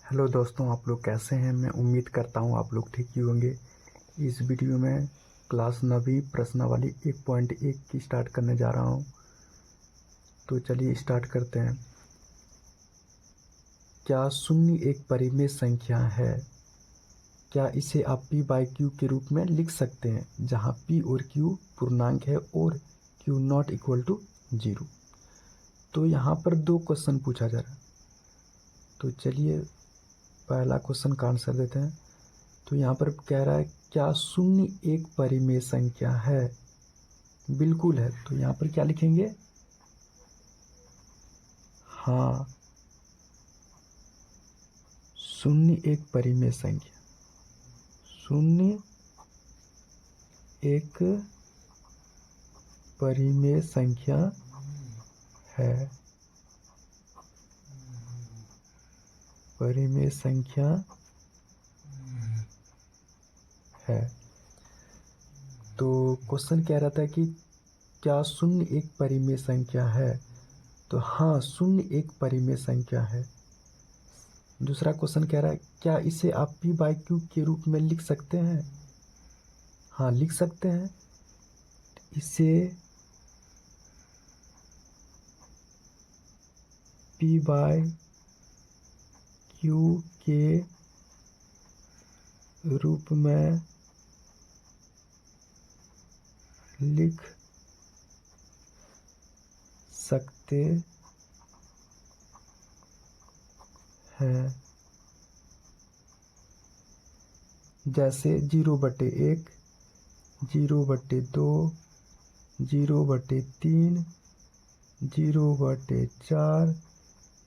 Hello दोस्तों, आप लोग कैसे हैं। मैं उम्मीद करता हूं आप लोग ठीक ही होंगे। इस वीडियो में क्लास 9वीं प्रश्नावली 1.1 की स्टार्ट करने जा रहा हूं। तो चलिए स्टार्ट करते हैं। क्या शून्य एक परिमेय संख्या है? क्या इसे आप p बाई क्यू के रूप में लिख सकते हैं, जहां p और q पूर्णांक है और q नॉट इक्वल टू 0। तो यहाँ पर दो क्वेश्चन पूछा जा रहा है। तो चलिए पहला क्वेश्चन का आंसर देते हैं। तो यहाँ पर कह रहा है क्या शून्य एक परिमेय संख्या है? बिल्कुल है। तो यहाँ पर क्या लिखेंगे? हाँ, शून्य एक परिमेय संख्या। शून्य एक परिमेय संख्या है। परिमेय संख्या है। तो क्वेश्चन कह रहा था कि क्या शून्य एक परिमेय संख्या है? तो हाँ, शून्य एक परिमेय संख्या है। दूसरा क्वेश्चन कह रहा है क्या इसे आप p बाई क्यू के रूप में लिख सकते हैं? हाँ, लिख सकते हैं। इसे p बाई क्यू के रूप में लिख सकते हैं। जैसे 0/1, 0/2, 0/3, 0/4,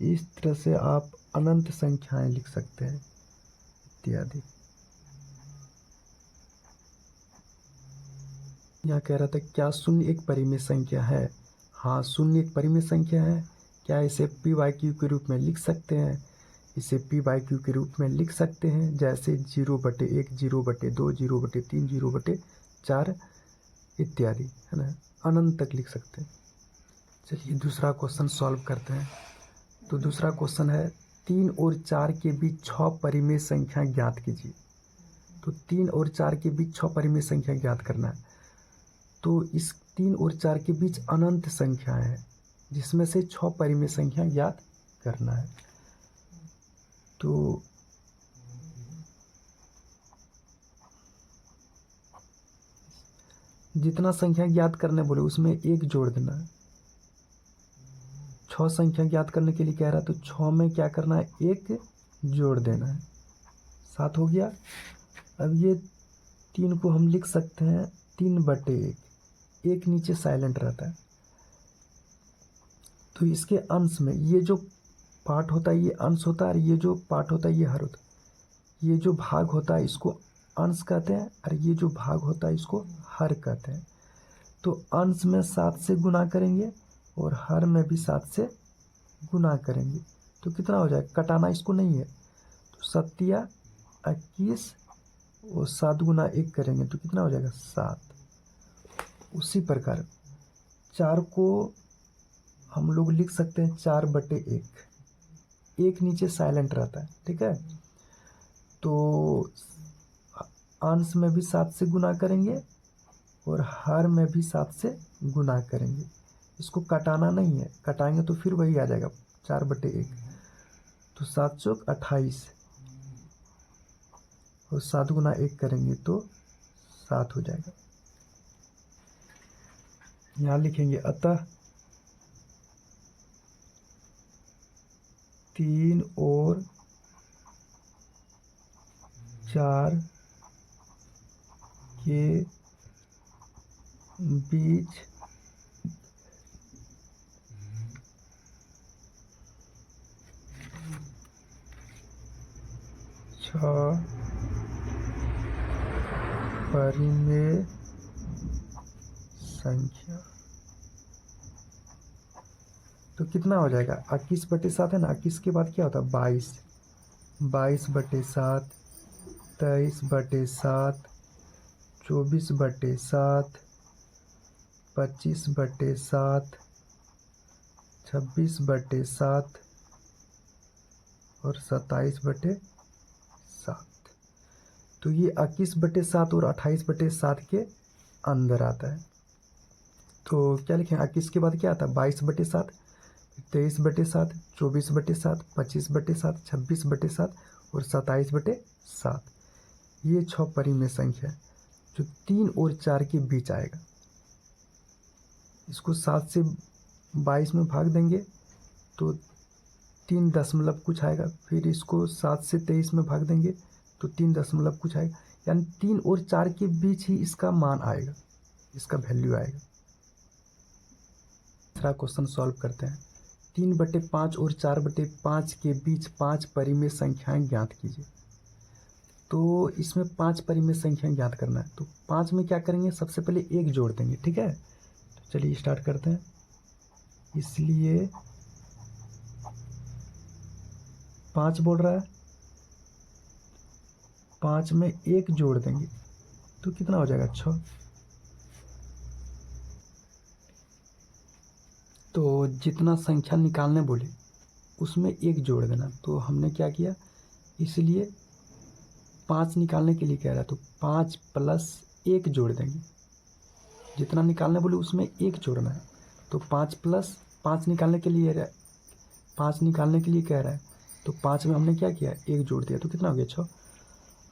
इस तरह से आप अनंत संख्याएं लिख सकते हैं इत्यादि। यहाँ कह रहा था क्या शून्य एक परिमेय संख्या है? हाँ, शून्य एक परिमेय संख्या है। क्या इसे p बाई क्यू के रूप में लिख सकते हैं? इसे p बाई क्यू के रूप में लिख सकते हैं। जैसे 0/1, 0/2, 0/3, 0/4 इत्यादि, है ना, अनंत तक लिख सकते हैं। चलिए दूसरा क्वेश्चन सॉल्व करते हैं। तो दूसरा क्वेश्चन है 3 और 4 के बीच 6 परिमेय संख्या ज्ञात कीजिए। तो 3 और 4 के बीच 6 परिमेय संख्या ज्ञात करना है। तो इस 3 और 4 के बीच अनंत संख्या है, जिसमें से 6 परिमेय संख्या ज्ञात करना है। तो जितना संख्या ज्ञात करने बोले उसमें एक जोड़ देना है। 6 संख्या ज्ञात करने के लिए कह रहा है, तो 6 में क्या करना है? एक जोड़ देना है। 7 हो गया। अब ये 3 को हम लिख सकते हैं 3/1। एक नीचे साइलेंट रहता है। तो इसके अंश में ये जो पार्ट होता है ये अंश होता है, और ये जो पार्ट होता है ये हर होता है। ये जो भाग होता है इसको अंश कहते हैं, और ये जो भाग होता है इसको हर कहते हैं। तो अंश में 7 से गुना करेंगे और हर में भी 7 से गुना करेंगे। तो कितना हो जाएगा? कटाना इसको नहीं है। तो 7 21 और 7 गुना 1 करेंगे तो कितना हो जाएगा? 7। उसी प्रकार 4 को हम लोग लिख सकते हैं 4/1। एक नीचे साइलेंट रहता है, ठीक है। तो अंश में भी 7 से गुना करेंगे और हर में भी 7 से गुना करेंगे। इसको कटाना नहीं है, कटाएंगे तो फिर वही आ जाएगा 4/1। तो 7 चौक 28 और 7 गुना 1 करेंगे तो 7 हो जाएगा। यहाँ लिखेंगे अतः 3 और 4 के बीच 6 परिमेय संख्या। तो कितना हो जाएगा? 21/7 है ना। 21 के बाद क्या होता है? 22। 22/7, 23/7, 24/7, 25/7, 26/7, और 27/7। तो ये 21/7 और 28/7 के अंदर आता है। तो क्या लिखें, 21 के बाद क्या आता है 22/7, 23/7, 24/7, 25/7, 26/7 और 27/7। ये 6 परिमेय संख्या जो 3 और 4 के बीच आएगा। इसको 7 से 22 में भाग देंगे तो 3 दशमलव कुछ आएगा। फिर इसको 7 से 23 में भाग देंगे तो 3 दशमलव कुछ आएगा। यानी 3 और 4 के बीच ही इसका मान आएगा, इसका वैल्यू आएगा। दूसरा क्वेश्चन सॉल्व करते हैं। 3/5 और 4/5 के बीच 5 परिमेय संख्याएं ज्ञात कीजिए। तो इसमें 5 परिमेय संख्याएं ज्ञात करना है। तो 5 में क्या करेंगे, सबसे पहले 1 जोड़ देंगे, ठीक है। तो चलिए स्टार्ट करते हैं। इसलिए 5 बोल रहा है, 5 में 1 जोड़ देंगे तो कितना हो जाएगा 6। तो जितना संख्या निकालने बोले उसमें 1 जोड़ देना। तो हमने क्या किया, इसलिए 5 निकालने के लिए कह रहा है तो 5 + 1 जोड़ देंगे। जितना निकालने बोले उसमें 1 जोड़ना है। तो 5 + 5 निकालने के लिए 5 निकालने के लिए कह रहा है तो 5 में हमने क्या किया, 1 जोड़ दिया तो कितना हो गया 6।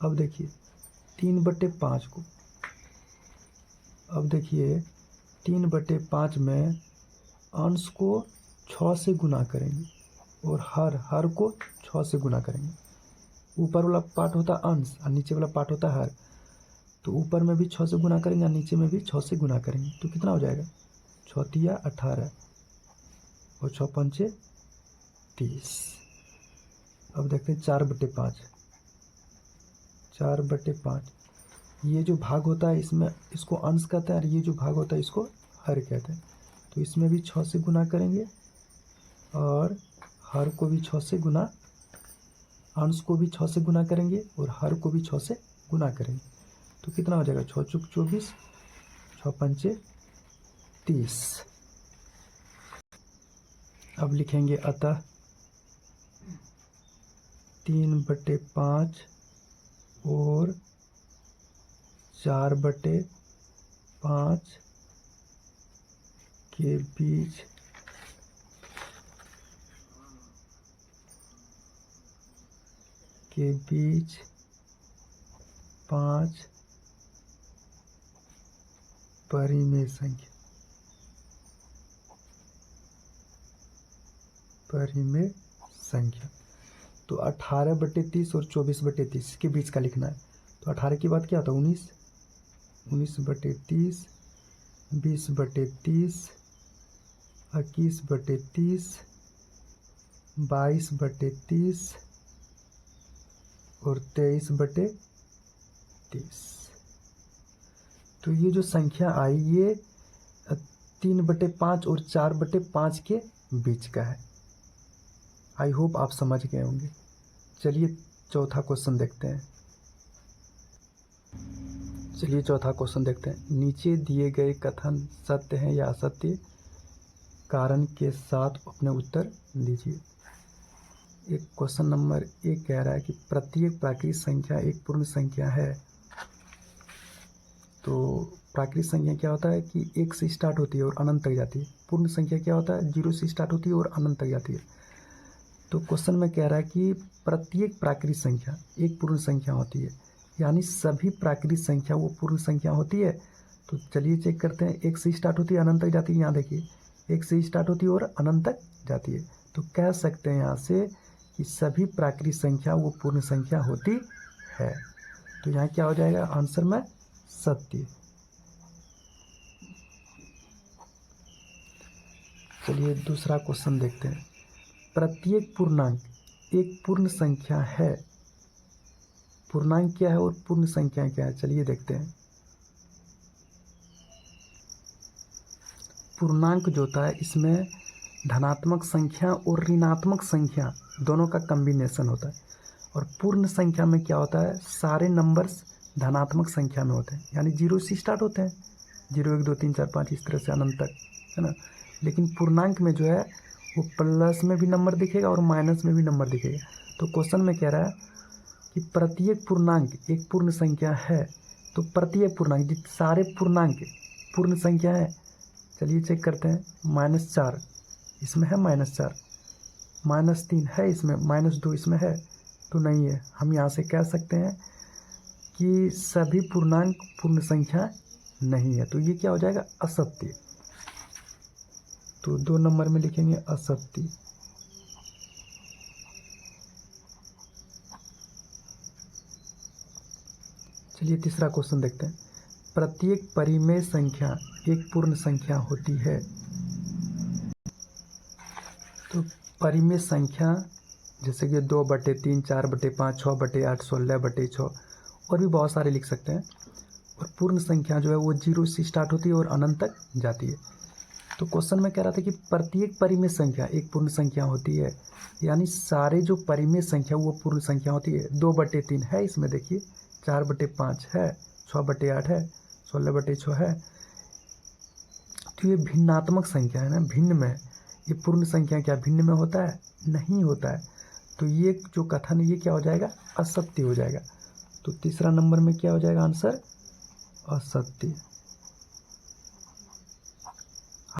अब देखिए 3/5 को, अब देखिए 3/5 में अंश को 6 से गुना करेंगे और हर को 6 से गुना करेंगे। ऊपर वाला पार्ट होता है अंश और नीचे वाला पार्ट होता है हर। तो ऊपर में भी 6 से गुना करेंगे और नीचे में भी 6 से गुना करेंगे तो कितना हो जाएगा 6×3 = 18 और 6×5 = 30। अब देखते हैं 4/5। 4/5 ये जो भाग होता है इसमें इसको अंश कहते हैं और ये जो भाग होता है इसको हर कहते हैं। तो इसमें भी 6 से गुना करेंगे और हर को भी 6 से गुना, अंश को भी 6 से गुना करेंगे और हर को भी 6 से गुना करेंगे तो कितना हो जाएगा 6 × 24, 6×5 = 30। अब लिखेंगे अतः 3/5 और 4/5 के बीच 5 परिमेय संख्या। तो 18/30 और 24/30 के बीच का लिखना है। तो 18 के बाद क्या होता है 19, 19/30, 20/30, 21/30, 22/30 और 23/30। तो ये जो संख्या आई ये 3/5 और 4/5 के बीच का है। आई होप आप समझ गए होंगे। चलिए चौथा क्वेश्चन देखते हैं। नीचे दिए गए कथन सत्य हैं या असत्य, कारण के साथ अपने उत्तर दीजिए। एक क्वेश्चन नंबर 1 कह रहा है कि प्रत्येक प्राकृतिक संख्या एक पूर्ण संख्या है। तो प्राकृतिक संख्या क्या होता है कि 1 से स्टार्ट होती है और अनंत तक जाती है। पूर्ण संख्या क्या होता है 0 से स्टार्ट होती है और अनंत तक जाती है। तो क्वेश्चन में कह रहा है कि प्रत्येक प्राकृतिक संख्या एक पूर्ण संख्या होती है, यानी सभी प्राकृतिक संख्या वो पूर्ण संख्या होती है। तो चलिए चेक करते हैं। 1 से स्टार्ट होती है अनंत तक जाती है। यहाँ देखिए 1 से स्टार्ट होती है और अनंत तक जाती है। तो कह सकते हैं यहाँ से कि सभी प्राकृतिक संख्या वो पूर्ण संख्या होती है। तो यहाँ क्या हो जाएगा आंसर में सत्य। चलिए दूसरा क्वेश्चन देखते हैं। प्रत्येक पूर्णांक एक पूर्ण संख्या है। पूर्णांक क्या है और पूर्ण संख्या क्या है, चलिए देखते हैं। पूर्णांक जो होता है इसमें धनात्मक संख्या और ऋणात्मक संख्या दोनों का कॉम्बिनेशन होता है। और पूर्ण संख्या में क्या होता है सारे नंबर्स धनात्मक संख्या में होते हैं, यानी 0 से स्टार्ट होते हैं, 0 1 2 3 4 5 इस तरह से अनंत तक, है ना। लेकिन पूर्णांक में जो है वो प्लस में भी नंबर दिखेगा और माइनस में भी नंबर दिखेगा। तो क्वेश्चन में कह रहा है कि प्रत्येक पूर्णांक एक पूर्ण संख्या है। तो प्रत्येक पूर्णांक सारे पूर्णांक पूर्ण संख्या है। चलिए चेक करते हैं। -4 इसमें है, -4, -3 है इसमें, -2 इसमें है, तो नहीं है। हम यहाँ से कह सकते हैं कि सभी पूर्णांक पूर्ण संख्या नहीं है, तो ये क्या हो जाएगा? असत्य। तो 2 नंबर में लिखेंगे असत्य। चलिए तीसरा क्वेश्चन देखते हैं। प्रत्येक परिमेय संख्या एक पूर्ण संख्या होती है। तो परिमेय संख्या जैसे कि 2/3, 4/5, 6/8, 16/6 और भी बहुत सारे लिख सकते हैं। और पूर्ण संख्या जो है वो 0 से स्टार्ट होती है और अनंत तक जाती है। तो क्वेश्चन में कह रहा था कि प्रत्येक परिमेय संख्या एक पूर्ण संख्या होती है, यानी सारे जो परिमेय संख्या वो पूर्ण संख्या होती है। 2/3 है इसमें, देखिए 4/5 है, 6/8 है, 16/6 है। तो ये भिन्नात्मक संख्या है ना, भिन्न में। ये पूर्ण संख्या क्या भिन्न में होता है? नहीं होता है। तो ये जो कथन है ये क्या हो जाएगा? असत्य हो जाएगा। तो तीसरा नंबर में क्या हो जाएगा आंसर? असत्य।